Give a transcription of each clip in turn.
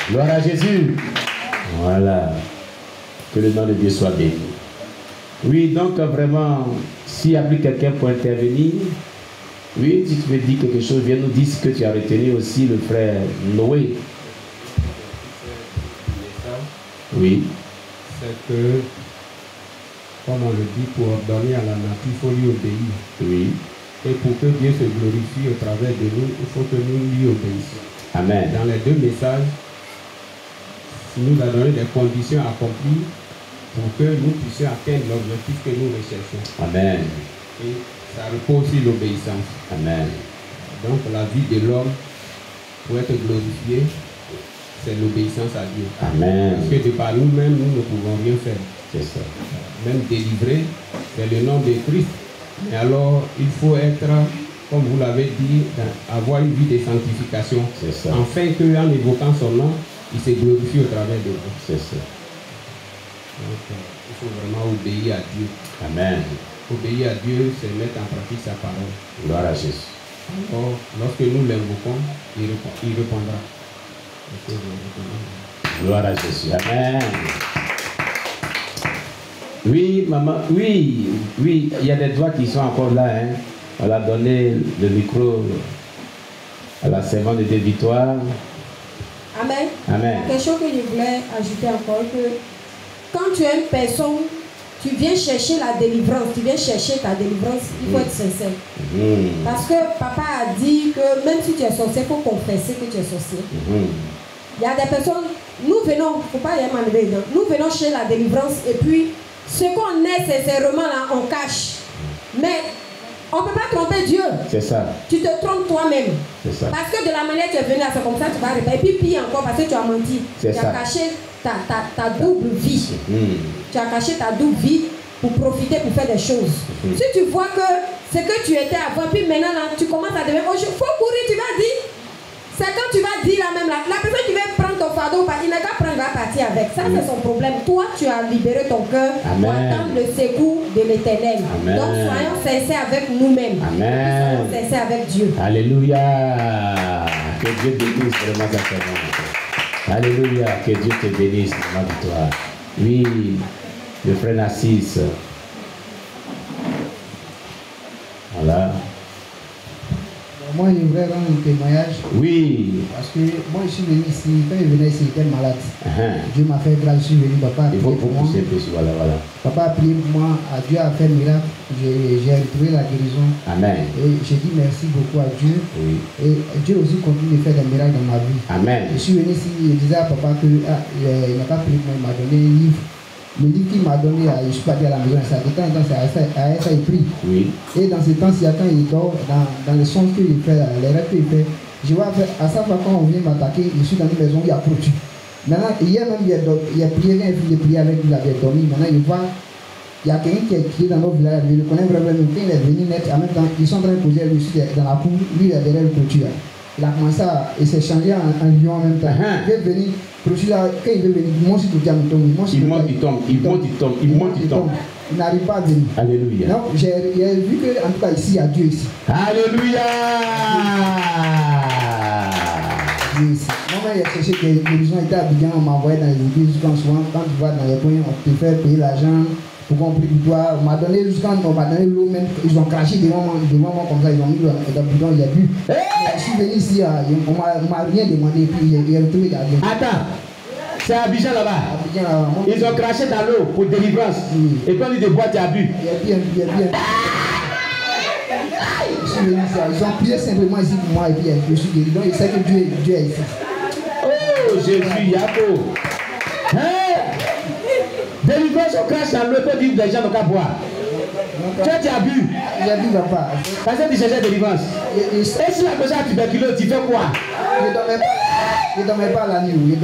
Gloire à Jésus. Voilà. Que le nom de Dieu soit béni. Oui, donc vraiment, s'il y a plus quelqu'un pour intervenir, oui, si tu veux dire quelque chose, viens nous dire ce que tu as retenu aussi, le frère Noé. Oui. C'est que, comme on le dit, pour ordonner à la nature, il faut lui obéir. Oui. Et pour que Dieu se glorifie au travers de nous, il faut que nous lui obéissions. Amen. Dans les deux messages, il nous a donné des conditions à accomplir pour que nous puissions atteindre l'objectif que nous recherchons. Amen. Et ça repose sur l'obéissance. Amen. Donc la vie de l'homme, pour être glorifié, c'est l'obéissance à Dieu. Amen. Parce que de par nous-mêmes, nous ne pouvons rien faire. C'est ça. Même délivrer, c'est le nom de Christ. Mais alors, il faut être, comme vous l'avez dit, avoir une vie de sanctification. C'est ça. Afin qu'en évoquant son nom, il se glorifie au travers de vous. C'est ça. Donc, il faut vraiment obéir à Dieu. Amen. Obéir à Dieu, c'est mettre en pratique sa parole. Gloire à Jésus. Alors, lorsque nous l'invoquons, il répondra. Gloire à Jésus. Amen. Oui, maman, oui, oui, il y a des doigts qui sont encore là. Hein. On a donné le micro à la servante de Victoire. Amen. Amen. Quelque chose que je voulais ajouter encore, que quand tu es une personne, tu viens chercher la délivrance, tu viens chercher ta délivrance, il faut être sincère. Parce que papa a dit que même si tu es sorcier, il faut confesser que tu es sorcier. Il y a des personnes, nous venons, il ne faut pas y m'enlever, nous venons chercher la délivrance et puis ce qu'on est sincèrement là, on cache. Mais on ne peut pas tromper Dieu. C'est ça. Tu te trompes toi-même. C'est ça. Parce que de la manière que tu es venu là, c'est comme ça que tu vas répéter. Et puis pire encore parce que tu as menti. Tu as caché ta double vie. Tu as caché ta double vie pour profiter, pour faire des choses. Si tu vois que ce que tu étais avant, puis maintenant là, tu commences à devenir... Il faut courir, tu vas dire. C'est quand tu vas dire là même là, la personne qui veut prendre ton fardeau, il n'a qu'à prendre, il va partir avec. Ça, c'est son problème. Toi, tu as libéré ton cœur pour attendre le secours de l'Éternel. Donc, soyons sincères avec nous-mêmes. Amen. Soyons sincères avec Dieu. Alléluia. Que Dieu bénisse vraiment ta servante. Alléluia. Que Dieu te bénisse, ma victoire. Oui, le frère Narcisse. Voilà. Moi, je voudrais rendre un témoignage. Oui. Parce que moi, je suis venu ici, quand je venais ici, j'étais malade. Dieu m'a fait grâce, je suis venu, papa a prié pour moi. Voilà, voilà. Papa a prié pour moi, Dieu a fait miracle, j'ai retrouvé la guérison. Amen. Et j'ai dit merci beaucoup à Dieu. Oui. Et Dieu aussi continue de faire des miracles dans ma vie. Amen. Je suis venu ici, je disais à papa qu'il n'a pas prié pour moi, il m'a donné un livre. Le livre qu'il m'a donné, je ne suis pas allé à la maison, ça de temps en temps, c'est à ça il prie. Oui. Et dans ce temps-ci, quand il dort, dans les sons qu'il fait, les rêves qu'il fait, je vois à chaque fois quand on vient m'attaquer, je suis dans une maison, il y a clôture. Maintenant, hier même, il a prié, quand il a prié avec lui, il avait dormi. Maintenant, il voit, il y a quelqu'un qui est crié dans notre village, il le connaît vraiment, quand il est venu net, en même temps, ils sont en train de poser lui dans la cour, lui, il est derrière le clôture. Il a commencé à s'est changé en lion en même temps. Il est venu, quand il veut venir, il monte sur tout le monde. Il monte, il tombe, il monte, il tombe, il monte, il tombe. Il n'arrive pas à venir. Alléluia. Donc, j'ai vu que, en tout cas, ici, il y a Dieu ici. Alléluia. Dieu ici. Moi, j'ai cherché que les gens étaient à Abidjan, on m'a envoyé dans les églises, quand tu vas dans les coins, on te fait payer l'argent. Pour qu'on prie pour toi, on m'a donné jusqu'à on m'a donné l'eau même, ils ont craché devant moi comme ça, ils ont mis dans le bidon, il y a bu. Je suis venu ici, on m'a rien demandé, puis il a retrouvé la vie. Attends, c'est à Abidjan là-bas. Abidjan là-bas. Ils ont craché dans l'eau pour délivrance. Et quand ils te boivent, tu as bu. Il y a bien. Je suis venu ici, ils ont prié simplement ici pour moi et puis je suis guéri. Donc je sais que Dieu est ici. Oh Jésus, Yako. Délivrance, on crache dans l'eau, peut dire que les gens n'ont qu'à boire. Toi, tu as bu. J'ai bu, papa. Parce que tu cherchais délivrance. Et si la personne a tuberculose, tu fais quoi? Je ne dormais pas la nuit.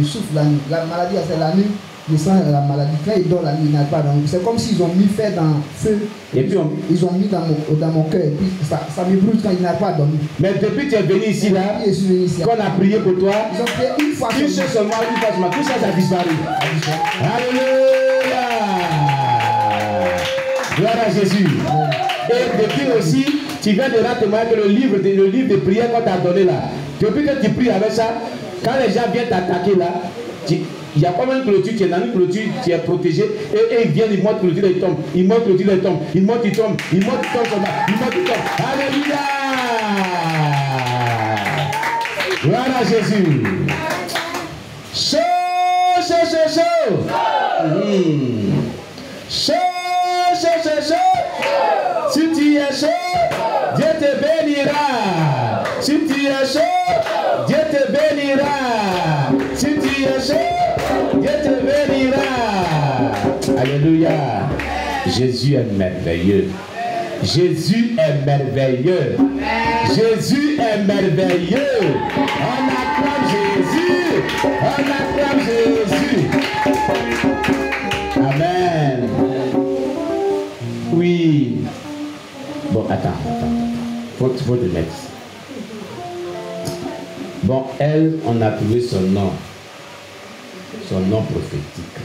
Je souffle la nuit. La maladie, c'est la nuit. Je sens la maladie. Quand il dort la nuit, il n'a pas dormi. C'est comme s'ils ont mis fer dans feu. Et puis ils ont mis dans mon cœur. Et puis ça me brûle quand il n'a pas dormi. Mais depuis que tu es venu ici, là, qu'on a prié pour toi, ils ont prié une fois seulement, tout ça, ça a disparu. Alléluia. Gloire à Jésus. Et depuis aussi, tu viens de rendre témoin que le livre de prière qu'on t'a donné là, depuis que tu pries avec ça, Quand les gens viennent t'attaquer là, il y a pas même une clôture, tu es dans une clôture, tu es protégé, et ils viennent, ils montent clôture, ils tombent, ils montent clôture, ils tombent, ils montent, ils tombent, ils montent, ils tombent, ils montent, ils tombent. Alléluia! Gloire à Jésus. Chaud, chaud, chaud, chaud. Chaud, chaud, chaud, chaud. Si tu es chaud, Dieu te bénira. Si tu es chaud, Dieu te bénira. Si tu es chaud, Dieu te bénira. Alléluia. Jésus est merveilleux. Jésus est merveilleux. Jésus est merveilleux. On acclame Jésus. On acclame Jésus. Amen. Oui. Bon, attends. Faut te mettre. Bon, elle, on a trouvé son nom prophétique.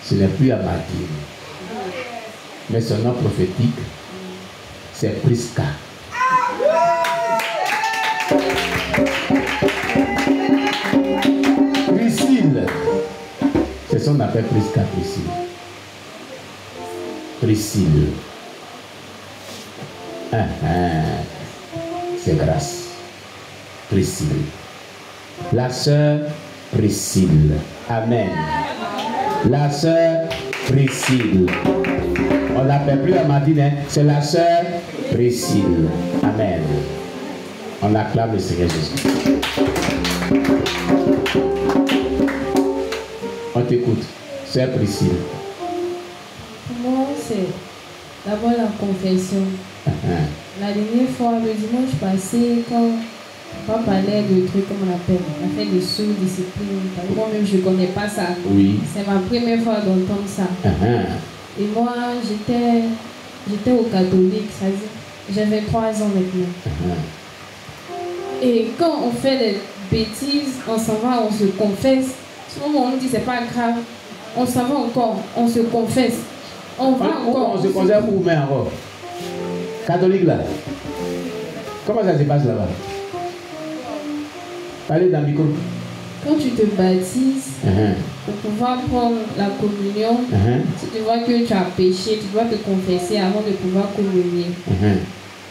Ce n'est plus Amadine. Mais son nom prophétique, c'est Prisca. Priscille. C'est son appel Prisca, Priscille. Priscille. C'est grâce. Priscille. La sœur Priscille. Amen. La sœur Priscille. On ne l'appelle plus Amandine, hein? C'est la sœur Priscille. Amen. On acclame le Seigneur Jésus. On t'écoute. Sœur Priscille. Pour moi, c'est d'abord la confession. La dernière fois, le dimanche passé, quand on parlait de trucs, comme on appelle, on a fait des sous-disciplines. Moi-même, je ne connais pas ça. Oui. C'est ma première fois d'entendre ça. Et moi, j'étais au catholique, c'est-à-dire, j'avais 3 ans maintenant. Et quand on fait des bêtises, on s'en va, on se confesse. Souvent, on nous dit, c'est pas grave. On s'en va encore, on se confesse. On va encore. On se conserve où, mais encore catholique là. Comment ça se passe là-bas? Parlez dans le micro. Quand tu te baptises, pour pouvoir prendre la communion, si tu vois que tu as péché, tu dois te confesser avant de pouvoir communier.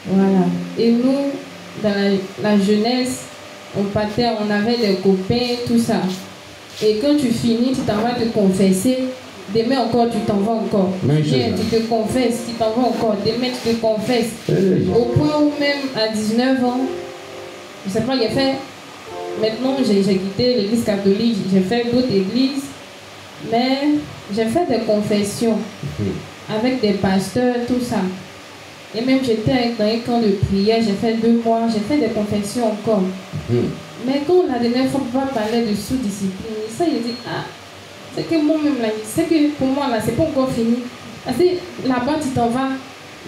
Voilà. Et nous, dans la jeunesse, on avait des copains, tout ça. Et quand tu finis, tu t'en vas te confesser. Demain encore, tu t'en vas encore. Viens, tu te confesses, tu t'en vas encore. Demain, tu te confesses. Au point où même à 19 ans, je sais pas, j'ai fait. Maintenant, j'ai quitté l'église catholique, j'ai fait d'autres églises, mais j'ai fait des confessions avec des pasteurs, tout ça. Et même j'étais dans un camp de prière, j'ai fait 2 mois, j'ai fait des confessions encore. Mais quand la dernière fois, on parlait de sous-discipline, ça, il dit, c'est que moi-même, là, c'est que pour moi, là, c'est pas encore fini. Parce que là-bas, tu t'en vas.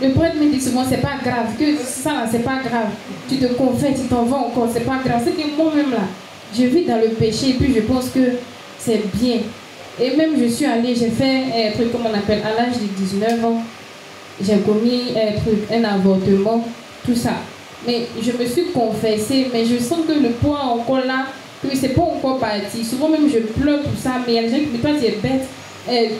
Le prêtre me dit souvent, c'est pas grave, que ça là, c'est pas grave. Tu te confesses, tu t'en vas encore, c'est pas grave. C'est que moi-même là, je vis dans le péché et puis je pense que c'est bien. Et même je suis allée, j'ai fait un truc comme on appelle, à l'âge de 19 ans, j'ai commis un avortement, tout ça. Mais je me suis confessée, mais je sens que le poids encore là, que c'est pas encore parti. Souvent même je pleure pour ça, mais il y a des gens qui me disent, toi tu es bête.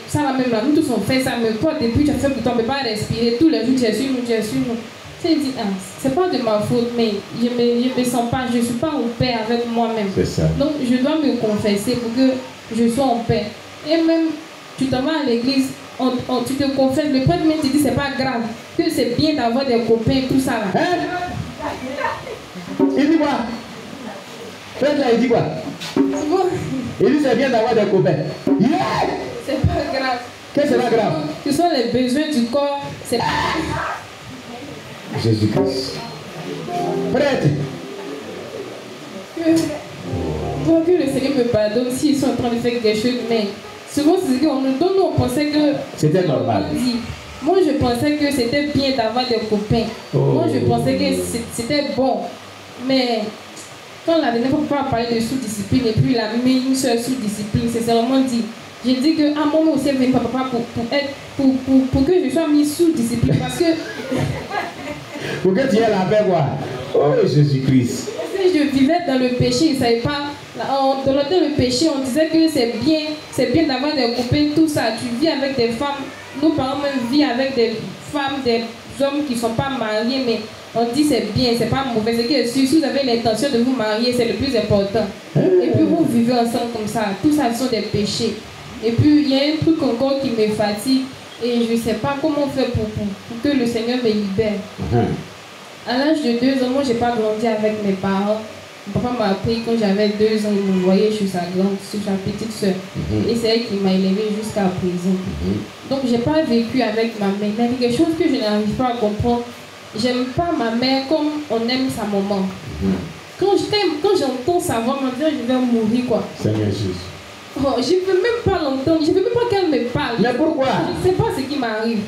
Ça va même là, nous tous on fait ça, mais toi depuis tu as fait pour toi, on ne peut pas respirer, tous les jours tu es sur nous. C'est dit, c'est pas de ma faute, mais je me sens pas, je ne suis pas en paix avec moi-même. C'est ça. Donc je dois me confesser pour que je sois en paix. Et même, tu t'en vas à l'église, tu te confesses, le prêtre même te dit c'est pas grave, que c'est bien d'avoir des copains, tout ça là. Il dit quoi? Prêtre là, il dit quoi? C'est bon. Il dit c'est bien d'avoir des copains. C'est pas grave. Qu'est-ce que c'est pas grave? Ce sont les besoins du corps. C'est pas Jésus-Christ. Prêtre. Que le Seigneur me pardonne s'ils sont en train de faire quelque chose, mais souvent c'est ce qu'on nous donne, nous on pensait que c'était normal. Moi je pensais que c'était bien d'avoir des copains. Moi je pensais que c'était bon. Mais quand la dernière fois on parlait de sous-discipline et puis il a mis une seule sous-discipline, c'est seulement dit. J'ai dit que moi aussi venu papa pour que je sois mis sous discipline parce que pour que tu aies la paix quoi. Oh Jésus-Christ. je vivais dans le péché, je ne savais pas. Dans le péché, on disait que c'est bien d'avoir des copines, tout ça. Tu vis avec des femmes. Nos parents même vivent avec des femmes, des hommes qui ne sont pas mariés, mais on dit c'est bien, c'est pas mauvais. C'est que si vous avez l'intention de vous marier, c'est le plus important. Et puis vous vivez ensemble comme ça. Tout ça sont des péchés. Et puis il y a un truc encore qui me fatigue. Et je ne sais pas comment on fait pour que le Seigneur me libère. À l'âge de 2 ans, moi je n'ai pas grandi avec mes parents. Mon papa m'a appris quand j'avais 2 ans, il me voyait chez sa petite soeur. Et c'est elle qui m'a élevé jusqu'à présent. Donc je n'ai pas vécu avec ma mère. Mais il y a quelque chose que je n'arrive pas à comprendre. J'aime pas ma mère comme on aime sa maman. Quand j'entends sa voix, je vais mourir quoi. Seigneur Jésus. Oh, je ne peux même pas l'entendre, je ne veux même pas qu'elle me parle. Mais pourquoi? Je ne sais pas ce qui m'arrive.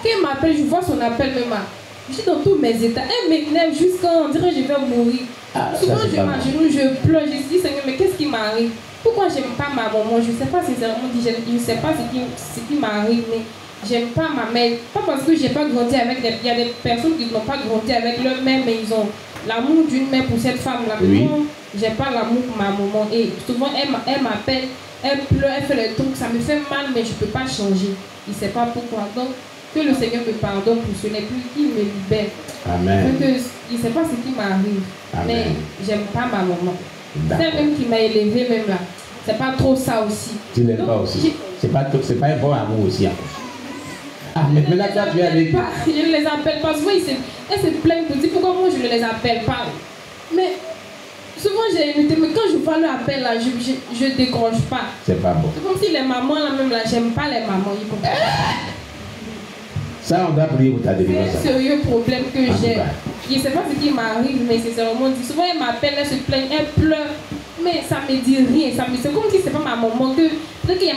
Quand elle m'appelle, je vois son appel même. Je suis dans tous mes états. Elle m'énerve jusqu'à on dirait que je vais mourir. Souvent je m'agenouille, je pleure, je dis Seigneur, mais qu'est-ce qui m'arrive? Pourquoi je n'aime pas ma maman? Je ne sais pas sincèrement, je ne sais pas ce qui m'arrive, mais j'aime pas ma mère. Pas parce que je n'ai pas grandi avec des... Il y a des personnes qui n'ont pas grandi avec leur mère, mais ils ont l'amour d'une mère pour cette femme-là. Oui. J'ai pas l'amour pour ma maman. Et souvent, elle m'appelle, elle pleure, elle fait le truc, ça me fait mal, mais je ne peux pas changer. Il ne sait pas pourquoi. Donc, que le Seigneur me pardonne pour ce n'est plus qu'il me libère. Amen. Il ne sait pas ce qui m'arrive. Mais j'aime pas ma maman. C'est même qui m'a élevé même là. C'est pas trop ça aussi. Tu l'aimes pas aussi. C'est pas un bon amour aussi. Ah, mais maintenant toi tu es avec. Je ne les appelle pas. Souvent, elles se plaignent pour dire pourquoi moi je ne les appelle pas. Mais souvent j'ai une mais quand je vois leur appel là, je décroche pas. C'est pas bon. C'est comme si les mamans là même là, j'aime pas les mamans. Ça, on doit prier pour ta délivrance. C'est un sérieux problème que j'ai. Je ne sais pas ce qui m'arrive, mais c'est vraiment dit. Souvent, elle m'appelle, elle se plaint, elle pleure. Mais ça ne me dit rien. C'est comme si ce n'est pas ma maman. Peut-être qu'il y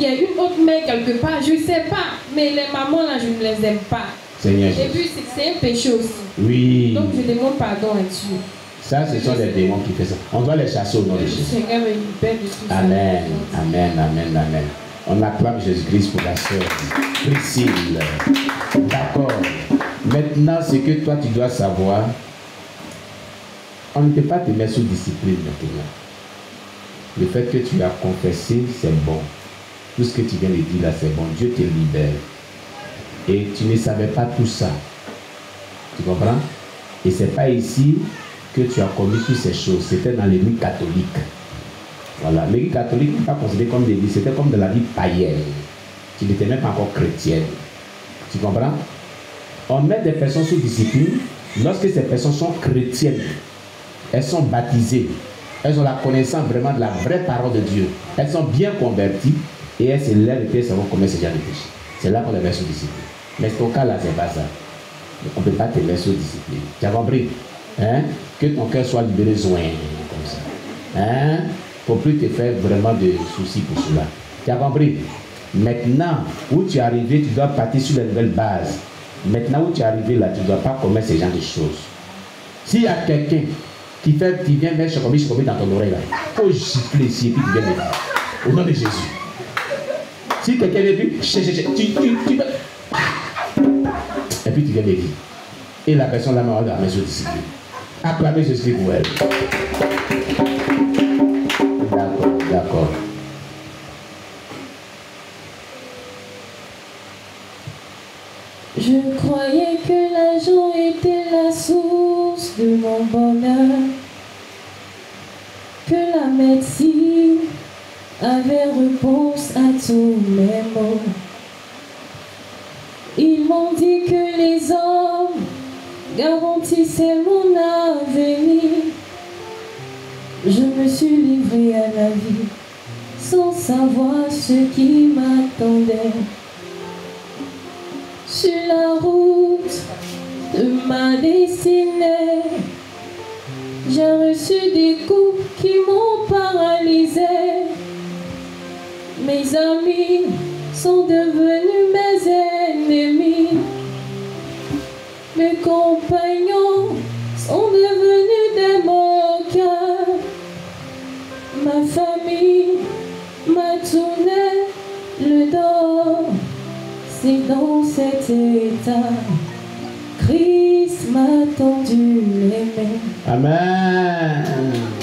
a une autre mère quelque part, je ne sais pas. Mais les mamans, là, je ne les aime pas. Seigneur. Et puis, c'est un péché aussi. Oui. Donc, je demande pardon à Dieu. Ça, ce sont des démons qui font ça. On doit les chasser au nom de Jésus. Le Seigneur me libère de tout ça. Amen. Amen, amen, amen. On acclame Jésus-Christ pour la sœur Priscille. D'accord. Maintenant, ce que toi tu dois savoir, on ne peut pas te mettre sous discipline maintenant. Le fait que tu as confessé, c'est bon. Tout ce que tu viens de dire là, c'est bon. Dieu te libère. Et tu ne savais pas tout ça. Tu comprends? Et ce n'est pas ici que tu as commis toutes ces choses. C'était dans l'église catholique. Voilà, l'église catholique n'est pas considérée comme l'église, c'était comme de la vie païenne. Tu n'étais même pas encore chrétienne. Tu comprends? On met des personnes sous discipline lorsque ces personnes sont chrétiennes. Elles sont baptisées. Elles ont la connaissance vraiment de la vraie parole de Dieu. Elles sont bien converties et elles se lèvent et puis elles savent commettre ce genre de péché. C'est là qu'on les met sous discipline. Mais ce cas-là, c'est pas ça. On ne peut pas te mettre sous discipline. Tu as compris? Hein? Que ton cœur soit libéré, zoin, comme ça. Hein? Pour plus te faire vraiment de soucis pour cela. Tu as compris? Maintenant, où tu es arrivé, tu dois partir sur les nouvelles bases. Maintenant, où tu es arrivé là, tu ne dois pas commettre ce genre de choses. S'il y a quelqu'un qui vient mettre chocobi dans ton oreille, il faut gifler ici et puis tu viens me dire. Au nom de Jésus. Si quelqu'un est venu, tu peux. Et puis tu viens me dire. Et la personne là, on va la mettre sur discipline. Acclamez Jésus pour elle. D'accord. Je croyais que l'argent était la source de mon bonheur, que la médecine avait réponse à tous mes maux. Ils m'ont dit que les hommes garantissaient mon avenir. Je me suis livrée à la vie sans savoir ce qui m'attendait. Sur la route de ma destinée, j'ai reçu des coups qui m'ont paralysé. Mes amis sont devenus mes ennemis. Mes compagnons sont devenus des moqueurs. Ma famille m'a tourné le dos. C'est dans cet état Christ m'a tendu les mains. Amen.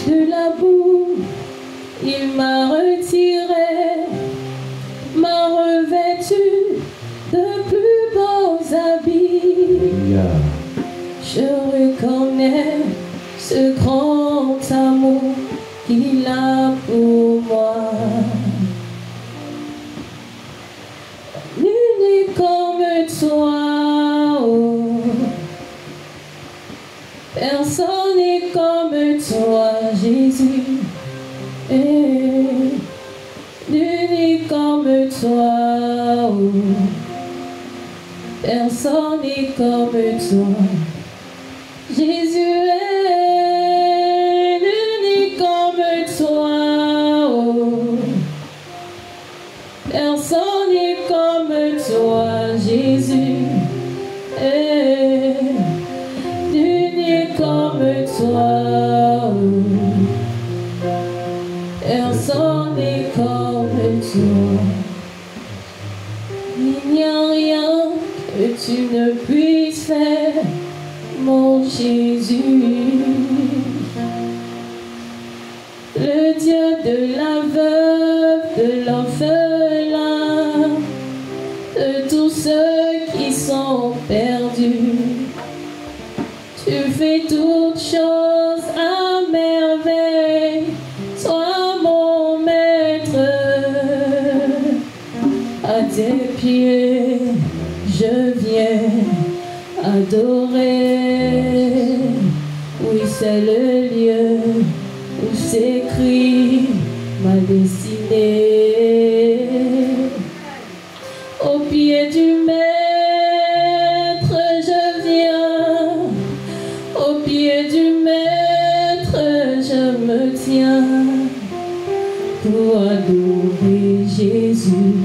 De la boue, il m'a retiré, m'a revêtu de plus beaux habits. Je reconnais ce grand amour qu'il a pour moi. L'unique comme toi, oh. Personne n'est comme toi, Jésus. L'unique comme toi, oh. Personne n'est comme toi. Jésus est l'unique comme toi, oh. Personne n'est comme toi, Jésus est l'unique comme toi, oh. Personne n'est comme toi. Il n'y a rien que tu ne puisses faire, mon Jésus. Le Dieu de la veuve, de l'orphelin, de tous ceux qui sont perdus. Tu fais toutes choses à merveille, sois mon maître. À tes pieds, je viens adorer. Oui, c'est le lieu où s'écrit ma destinée. Au pied du Maître, je viens. Au pied du Maître, je me tiens pour adorer Jésus.